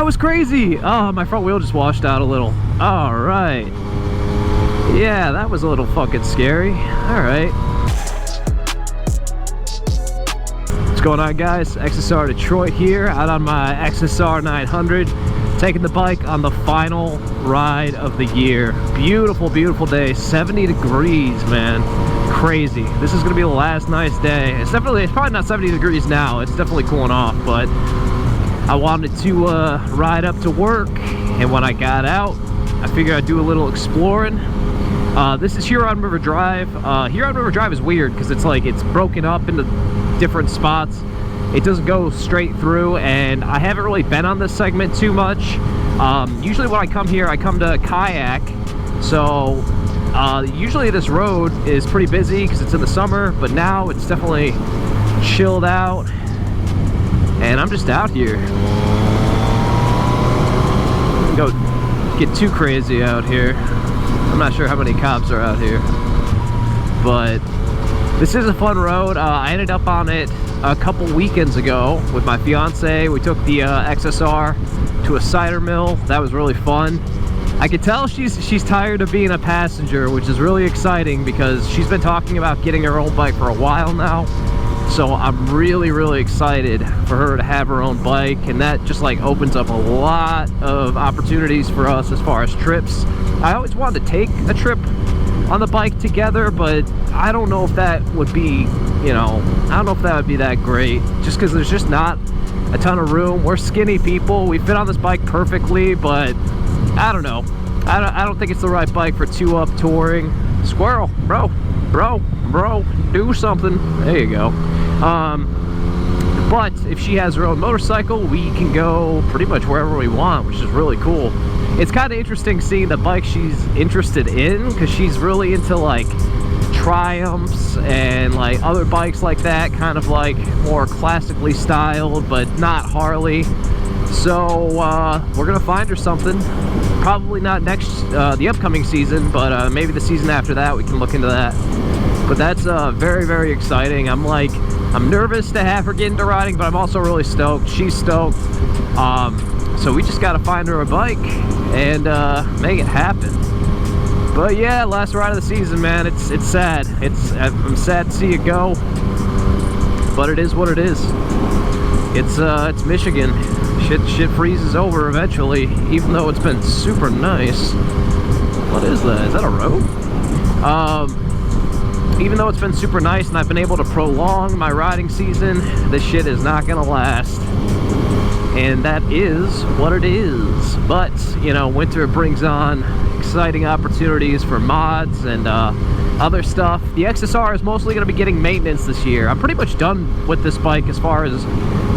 was crazy. Oh, my front wheel just washed out a little. All right. Yeah, that was a little fucking scary. All right. What's going on, guys? XSR Detroit here, out on my XSR900, taking the bike on the final ride of the year. Beautiful, beautiful day. 70 degrees, man. Crazy. This is gonna be the last nice day. It's probably not 70 degrees now. It's definitely cooling off, but I wanted to ride up to work, and when I got out, I figured I'd do a little exploring. This is Huron River Drive. Huron River Drive is weird because it's like it's broken up into different spots. It doesn't go straight through, and I haven't really been on this segment too much. Usually when I come here, I come to kayak, so usually this road is pretty busy because it's in the summer, but now it's definitely chilled out, and I'm just out here. Go get too crazy out here. I'm not sure how many cops are out here, but this is a fun road. I ended up on it a couple weekends ago with my fiance. We took the XSR to a cider mill. That was really fun. I could tell she's tired of being a passenger, which is really exciting because she's been talking about getting her own bike for a while now. So I'm really, really excited for her to have her own bike, and that just like opens up a lot of opportunities for us as far as trips. I always wanted to take a trip on the bike together, but I don't know if that would be, you know, I don't know if that would be that great, just because there's just not a ton of room. We're skinny people. We fit on this bike perfectly, but I don't know. I don't think it's the right bike for two-up touring. Squirrel, bro, do something. There you go. But if she has her own motorcycle, we can go pretty much wherever we want, which is really cool. It's kind of interesting seeing the bike she's interested in, because she's really into like Triumphs and like other bikes like that, kind of like more classically styled, but not Harley. So we're gonna find her something. Probably not the upcoming season, but maybe the season after that we can look into that. But that's very, very exciting. I'm nervous to have her get into riding, but I'm also really stoked. She's stoked. So we just gotta find her a bike and make it happen. But yeah, last ride of the season, man. It's sad. I'm sad to see it go, but it is what it is. It's Michigan. Shit freezes over eventually, even though it's been super nice. What is that? Is that a road? Even though it's been super nice and I've been able to prolong my riding season, this shit is not gonna last. And that is what it is. But, you know, winter brings on exciting opportunities for mods and other stuff. The XSR is mostly gonna be getting maintenance this year. I'm pretty much done with this bike as far as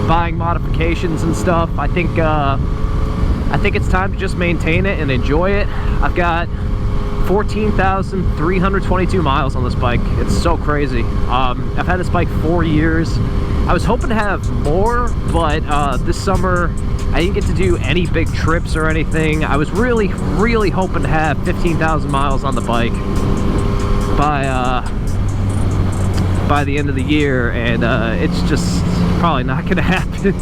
buying modifications and stuff. I think it's time to just maintain it and enjoy it. I've got 14,322 miles on this bike. It's so crazy. I've had this bike 4 years. I was hoping to have more, but this summer I didn't get to do any big trips or anything. I was really, really hoping to have 15,000 miles on the bike by the end of the year, and it's just probably not gonna happen.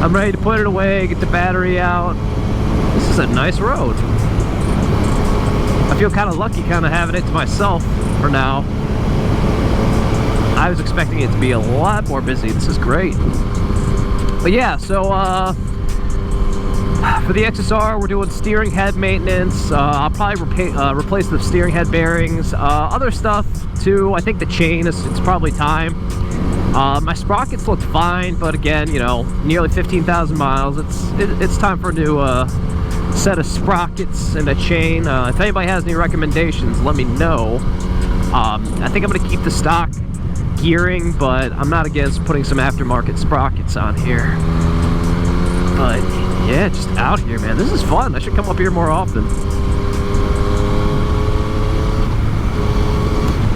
I'm ready to put it away, get the battery out. This is a nice road. I feel kind of lucky kind of having it to myself for now. I was expecting it to be a lot more busy. This is great. But yeah, so for the XSR, we're doing steering head maintenance. I'll probably replace the steering head bearings. Other stuff too. I think the chain it's probably time. My sprockets look fine, but again, you know, nearly 15,000 miles. It's time for a new set of sprockets and a chain. If anybody has any recommendations, let me know. I think I'm gonna keep the stock gearing, but I'm not against putting some aftermarket sprockets on here. But yeah, just out here, man. This is fun. I should come up here more often.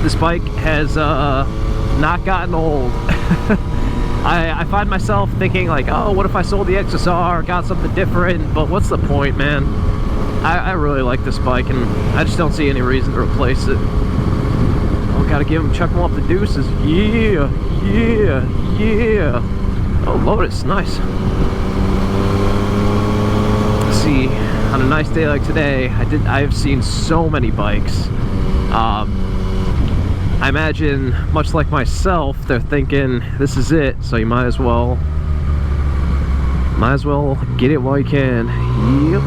This bike has not gotten old. I find myself thinking like, oh, what if I sold the XSR, got something different? But what's the point, man? I really like this bike, and I just don't see any reason to replace it. Oh, gotta chuck them up the deuces. Yeah, yeah, yeah. Oh, Lotus, nice. see, on a nice day like today, I've seen so many bikes. I imagine, much like myself, they're thinking this is it, so you might as well get it while you can. Yep.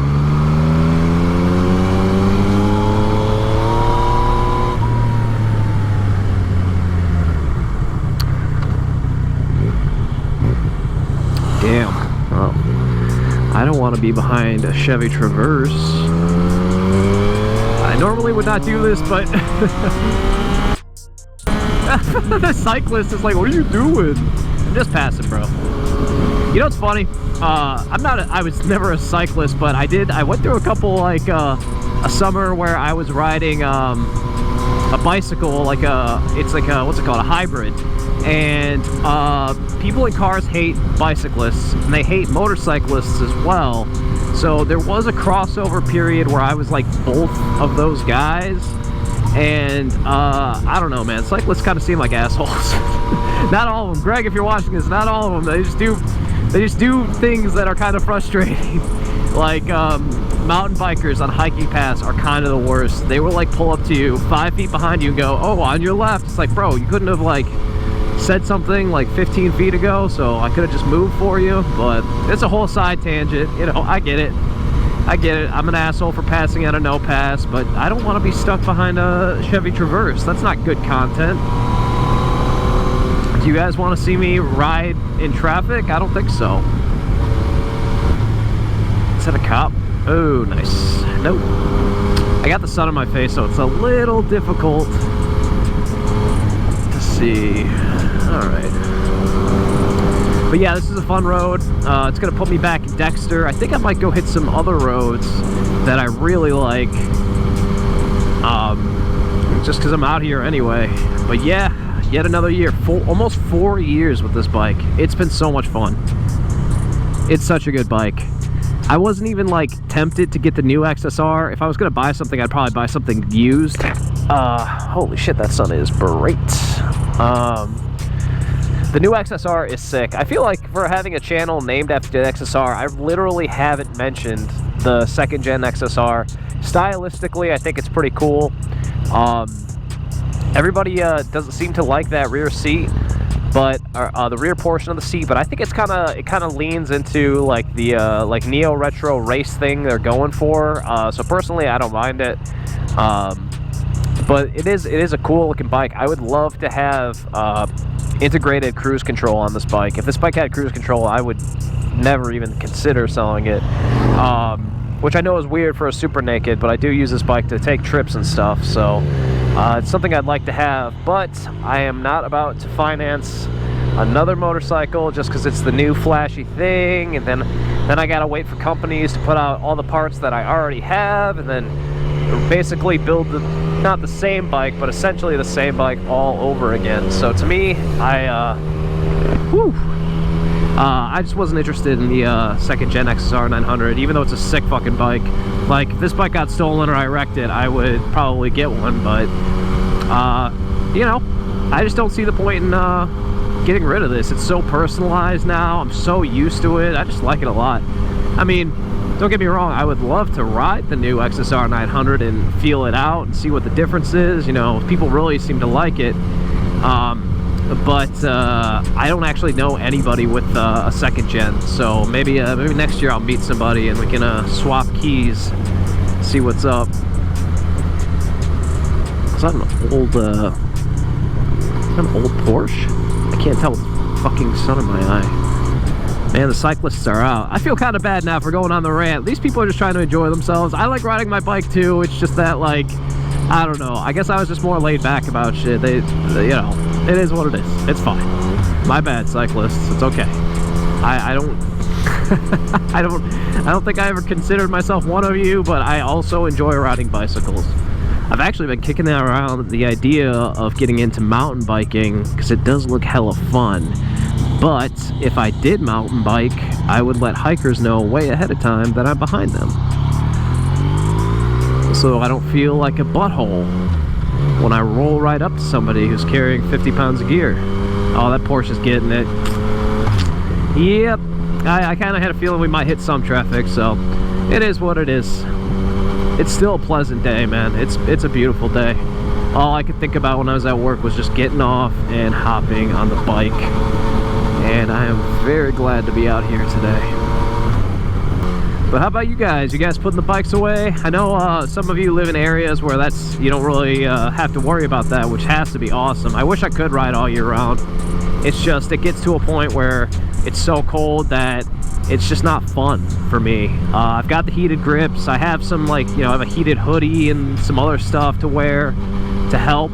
Damn. Oh. I don't want to be behind a Chevy Traverse. I normally would not do this, but the cyclist is like, what are you doing? I'm just passing, bro. You know what's funny? I was never a cyclist, but I went through a couple, like, a summer where I was riding, a bicycle, like it's like a, what's it called? A hybrid. And, people in cars hate bicyclists, and they hate motorcyclists as well. So there was a crossover period where I was like both of those guys. And I don't know, man, cyclists kind of seem like assholes. Not all of them. Greg, if you're watching this, not all of them. They just do things that are kind of frustrating. Like mountain bikers on hiking paths are kind of the worst. They will like pull up to you 5 feet behind you and go, oh, on your left. It's like, bro, you couldn't have like said something like 15 feet ago, so I could have just moved for you. But it's a whole side tangent, you know. I get it. I'm an asshole for passing out a no pass, but I don't want to be stuck behind a Chevy Traverse. That's not good content. Do you guys want to see me ride in traffic? I don't think so. Is that a cop? Oh, nice. Nope. I got the sun on my face, so it's a little difficult to see. Alright. But yeah, this is a fun road. It's going to put me back in Dexter. I think I might go hit some other roads that I really like. Just because I'm out here anyway. But yeah, yet another year. Almost 4 years with this bike. It's been so much fun. It's such a good bike. I wasn't even like tempted to get the new XSR. If I was going to buy something, I'd probably buy something used. Holy shit, that sun is bright. The new XSR is sick. I feel like for having a channel named after the XSR, I literally haven't mentioned the 2nd gen XSR. Stylistically, I think it's pretty cool. Everybody doesn't seem to like that rear seat, but the rear portion of the seat. But I think it kind of leans into like the like neo retro race thing they're going for. So personally, I don't mind it. But it is a cool looking bike. I would love to have integrated cruise control on this bike. If this bike had cruise control, I would never even consider selling it. Which I know is weird for a super naked, but I do use this bike to take trips and stuff, so it's something I'd like to have. But I am not about to finance another motorcycle just because it's the new flashy thing, and then I gotta wait for companies to put out all the parts that I already have, and then basically build not the same bike, but essentially the same bike all over again. So to me, I just wasn't interested in the 2nd gen XSR900, even though it's a sick fucking bike. Like, if this bike got stolen or I wrecked it, I would probably get one, but you know, I just don't see the point in getting rid of this. It's so personalized now. I'm so used to it. I just like it a lot. I mean, don't get me wrong, I would love to ride the new XSR900 and feel it out and see what the difference is. You know, people really seem to like it. But I don't actually know anybody with a 2nd gen, so maybe next year I'll meet somebody and we can swap keys, see what's up. Is that an old Porsche? I can't tell with the fucking sun in my eye. Man, the cyclists are out. I feel kind of bad now for going on the rant. These people are just trying to enjoy themselves. I like riding my bike too. It's just that, like, I don't know. I guess I was just more laid back about shit. They you know, it is what it is. It's fine. My bad, cyclists. It's okay. I don't I don't think I ever considered myself one of you, but I also enjoy riding bicycles. I've actually been kicking that around, the idea of getting into mountain biking, because it does look hella fun. But if I did mountain bike, I would let hikers know way ahead of time that I'm behind them, so I don't feel like a butthole when I roll right up to somebody who's carrying 50 pounds of gear. Oh, that Porsche's getting it. Yep, I kind of had a feeling we might hit some traffic, so it is what it is. It's still a pleasant day, man. It's a beautiful day. All I could think about when I was at work was just getting off and hopping on the bike. And I am very glad to be out here today. But how about you guys? You guys putting the bikes away? I know some of you live in areas where you don't really have to worry about that, which has to be awesome. I wish I could ride all year round. It's just, it gets to a point where it's so cold that it's just not fun for me. I've got the heated grips. I have some, like, you know, I have a heated hoodie and some other stuff to wear to help.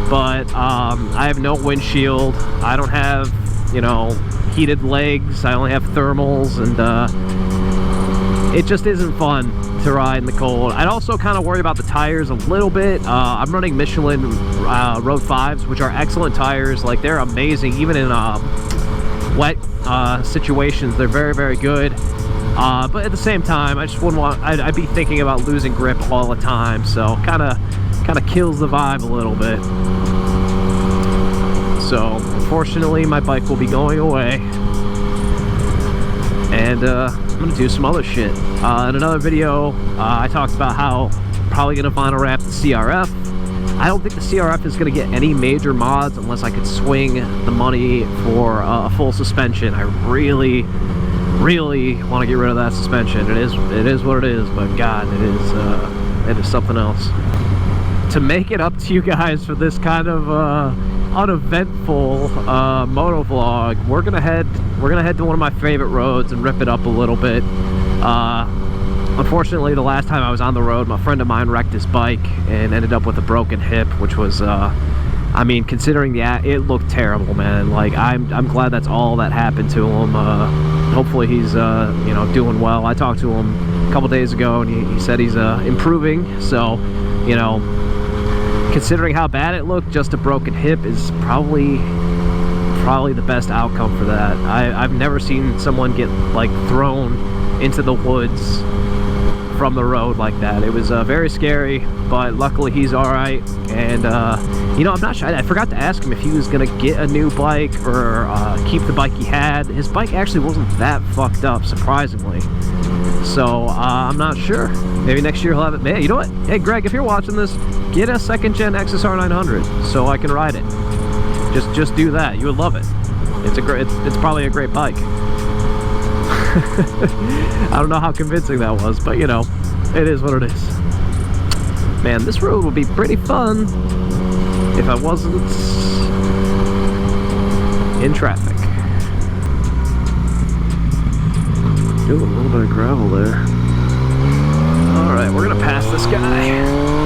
But I have no windshield. I don't have, you know, heated legs. I only have thermals, and it just isn't fun to ride in the cold. I'd also kind of worry about the tires a little bit. I'm running Michelin Road 5s, which are excellent tires. Like, they're amazing. Even in wet situations, they're very, very good. But at the same time, I just wouldn't want... I'd be thinking about losing grip all the time. So kind of kills the vibe a little bit. So unfortunately, my bike will be going away. And I'm gonna do some other shit. In another video, I talked about how I'm probably gonna vinyl wrap the CRF. I don't think the CRF is gonna get any major mods unless I could swing the money for a full suspension. I really want to get rid of that suspension. It is what it is, but God, it is something else. To make it up to you guys for this kind of uneventful moto vlog, we're gonna head to one of my favorite roads and rip it up a little bit. Unfortunately, the last time I was on the road, my friend of mine wrecked his bike and ended up with a broken hip, which was I mean, considering it looked terrible, man. Like, I'm glad that's all that happened to him. Hopefully he's you know, doing well. I talked to him a couple days ago, and he said he's improving. So, you know, considering how bad it looked, just a broken hip is probably the best outcome for that. I've never seen someone get, like, thrown into the woods from the road like that. It was very scary, but luckily he's all right. And you know, I'm not sure. I forgot to ask him if he was gonna get a new bike or keep the bike he had. His bike actually wasn't that fucked up, surprisingly. So I'm not sure. Maybe next year he'll have it. Man, you know what? Hey, Greg, if you're watching this, get a second-gen XSR900 so I can ride it. Just do that. You would love it. It's probably a great bike. I don't know how convincing that was, but you know, it is what it is. Man, this road would be pretty fun if I wasn't in traffic. Ooh, a little bit of gravel there. Alright, we're gonna pass this guy.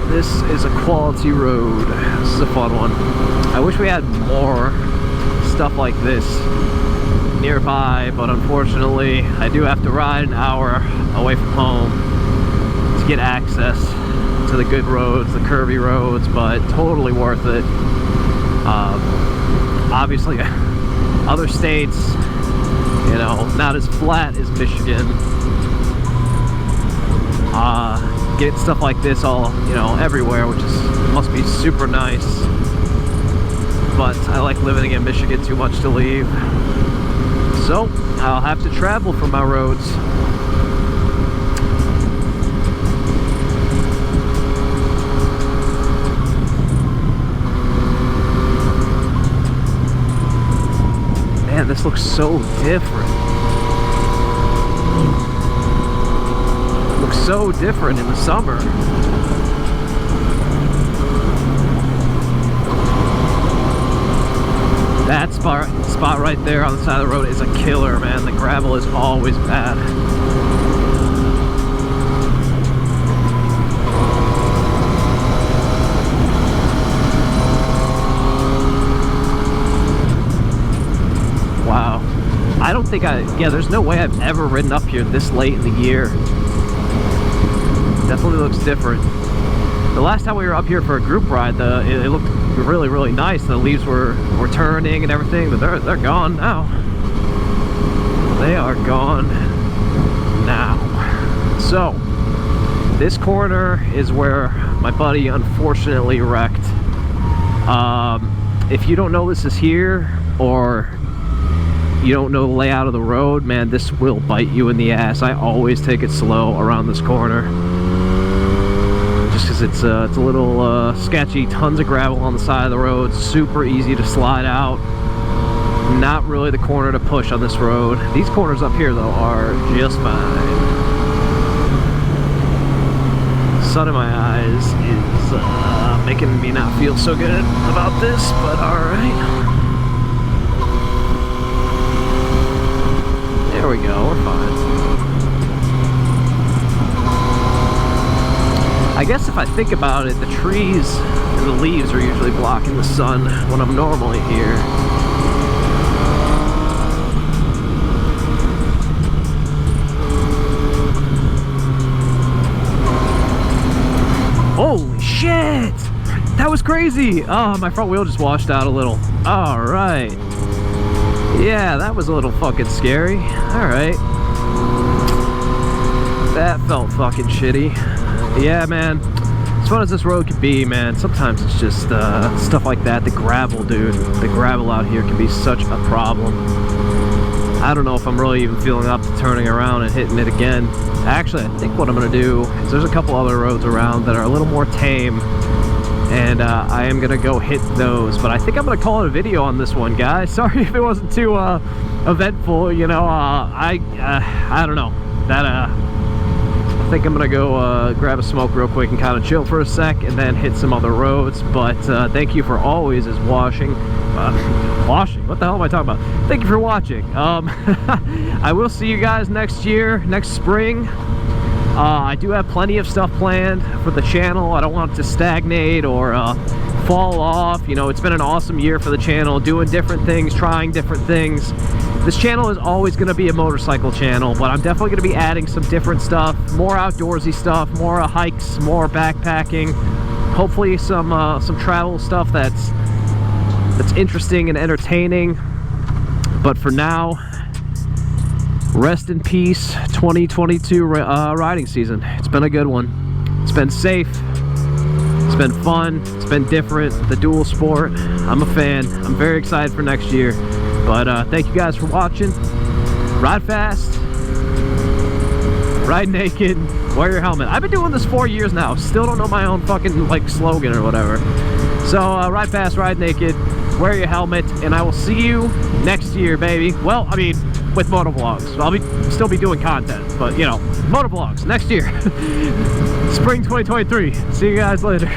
This is a quality road. This is a fun one. I wish we had more stuff like this nearby, but unfortunately I do have to ride an hour away from home to get access to the good roads, the curvy roads, but totally worth it. Obviously other states, you know, not as flat as Michigan. Get stuff like this all, you know, everywhere, which must be super nice. But I like living in Michigan too much to leave. So I'll have to travel for my roads. Man, this looks so different. Looks so different in the summer. That spot right there on the side of the road is a killer, man. The gravel is always bad. Wow. I don't think yeah, there's no way I've ever ridden up here this late in the year. Definitely looks different. The last time we were up here for a group ride, it looked really, really nice. The leaves were turning and everything, but they're gone now. They are gone now. So, this corner is where my buddy unfortunately wrecked. If you don't know this is here, or you don't know the layout of the road, man, this will bite you in the ass. I always take it slow around this corner, just because it's a little sketchy. Tons of gravel on the side of the road, super easy to slide out. Not really the corner to push on this road. These corners up here though are just fine. Sun in my eyes is making me not feel so good about this, but alright. There we go, we're fine. I guess if I think about it, the trees and the leaves are usually blocking the sun when I'm normally here. Holy shit! That was crazy! Oh, my front wheel just washed out a little. Alright. Yeah, that was a little fucking scary. Alright. That felt fucking shitty. Yeah, man. As fun as this road can be, man, sometimes it's just stuff like that. The gravel, dude. The gravel out here can be such a problem. I don't know if I'm really even feeling up to turning around and hitting it again. Actually, I think what I'm going to do is there's a couple other roads around that are a little more tame, and I am going to go hit those. But I think I'm going to call it a video on this one, guys. Sorry if it wasn't too eventful, you know. I don't know. I think I'm going to go grab a smoke real quick and kind of chill for a sec and then hit some other roads. But thank you for always watching. What the hell am I talking about? Thank you for watching. I will see you guys next year, next spring. I do have plenty of stuff planned for the channel. I don't want it to stagnate or fall off. You know, it's been an awesome year for the channel, doing different things, trying different things. This channel is always going to be a motorcycle channel, but I'm definitely going to be adding some different stuff, more outdoorsy stuff, more hikes, more backpacking, hopefully some travel stuff that's interesting and entertaining. But for now, rest in peace 2022 riding season. It's been a good one. It's been safe, it's been fun, it's been different. The dual sport, I'm a fan. I'm very excited for next year. But thank you guys for watching. Ride fast, ride naked, wear your helmet. I've been doing this 4 years now, still don't know my own fucking like slogan or whatever. So ride fast, ride naked, wear your helmet, and I will see you next year, baby. Well, I mean, with motovlogs. I'll still be doing content, but you know, motovlogs next year. Spring 2023. See you guys later.